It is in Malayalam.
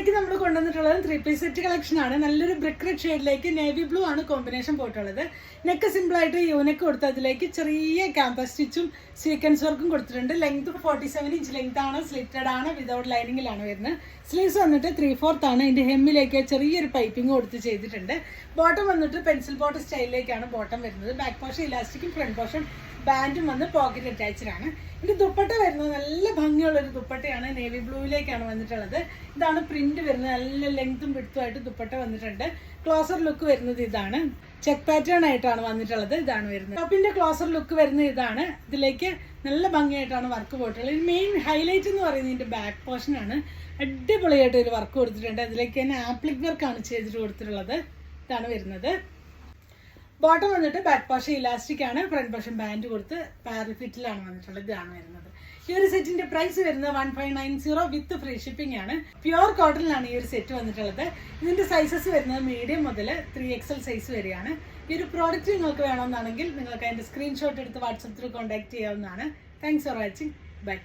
ഇന്നേക്ക് നമ്മൾ കൊണ്ടുവന്നിട്ടുള്ളത് 3-piece സെറ്റ് കളക്ഷൻ ആണ്. നല്ലൊരു ബ്രിക്ക് റെഡ് ഷെയ്ഡിലേക്ക് നേവി ബ്ലൂ ആണ് കോമ്പിനേഷൻ പോയിട്ടുള്ളത്. നെക്ക് സിമ്പിൾ ആയിട്ട് യൂനെക്ക് കൊടുത്ത് അതിലേക്ക് ചെറിയ ക്യാമ്പസ് സ്റ്റിച്ചും സീക്വൻസ് വർക്കും കൊടുത്തിട്ടുണ്ട്. ലെങ്ത് 47 ഇഞ്ച് ലെങ്ത് ആണ്, സ്ലിറ്റഡ് ആണ്, വിതൗട്ട് ലൈനിങ്ങിലാണ് വരുന്നത്. സ്ലീവ്സ് വന്നിട്ട് 3/4 ആണ്. ഇതിന്റെ ഹെമ്മിലേക്ക് ചെറിയൊരു പൈപ്പിംഗ് കൊടുത്ത് ചെയ്തിട്ടുണ്ട്. ബോട്ടം വന്നിട്ട് പെൻസിൽ ബോട്ടം സ്റ്റൈലിലേക്കാണ് ബോട്ടം വരുന്നത്. ബാക്ക് പോർഷൻ ഇലാസ്റ്റിക്കും ഫ്രണ്ട് പോർഷൻ ബാൻഡും വന്ന് പോക്കറ്റ് അറ്റാച്ച്ഡ് ആണ്. ഇത് ദുപ്പട്ട വരുന്നത് നല്ല ഭംഗിയുള്ളൊരു ദുപ്പട്ടയാണ്. നേവി ബ്ലൂയിലേക്കാണ് വന്നിട്ടുള്ളത്. ഇതാണ് പ്രിന്റ് വരുന്നത്. നല്ല ലെങ്തും വിഡ്ത്തുമായിട്ട് ദുപ്പട്ട വന്നിട്ടുണ്ട്. ക്ലോസർ ലുക്ക് വരുന്നത് ഇതാണ്. ചെക്ക് പാറ്റേൺ ആയിട്ടാണ് വന്നിട്ടുള്ളത്. ഇതാണ് വരുന്നത്. ടോപ്പിന്റെ ക്ലോസർ ലുക്ക് വരുന്നത് ഇതാണ്. ഇതിലേക്ക് നല്ല ഭംഗിയായിട്ടാണ് വർക്ക് പോയിട്ടുള്ളത്. മെയിൻ ഹൈലൈറ്റ് എന്ന് പറയുന്നത് ഇതിന്റെ ബാക്ക് പോർഷൻ ആണ്. അടിപൊളിയായിട്ട് ഒരു വർക്ക് കൊടുത്തിട്ടുണ്ട്. അതിലേക്ക് തന്നെ ആപ്ലിക് വർക്കാണ് ചെയ്തിട്ട് കൊടുത്തിട്ടുള്ളത്. ഇതാണ് വരുന്നത്. ബോട്ടം വന്നിട്ട് ബാക്ക് പോർഷൻ ഇലാസ്റ്റിക് ആണ്, ഫ്രണ്ട് പോർഷൻ ബാൻഡ് കൊടുത്ത് പാരഫിറ്റിലാണ് വന്നിട്ടുള്ളത്. ഇതാണ് വരുന്നത്. ഈ ഒരു സെറ്റിന്റെ പ്രൈസ് വരുന്നത് 1590 വിത്ത് ഫ്രീ ഷിപ്പിംഗ് ആണ്. പ്യുവർ കോട്ടണിലാണ് ഈ ഒരു സെറ്റ് വന്നിട്ടുള്ളത്. ഇതിന്റെ സൈസസ് വരുന്നത് മീഡിയം മുതൽ 3XL സൈസ് വരെയാണ്. ഈ ഒരു പ്രോഡക്റ്റ് നിങ്ങൾക്ക് വേണമെന്നാണെങ്കിൽ നിങ്ങൾക്ക് അതിന്റെ സ്ക്രീൻഷോട്ട് എടുത്ത് വാട്സപ്പ് ത്രൂ കോൺടാക്ട് ചെയ്യാവുന്നതാണ്. Thanks for watching. ബൈ.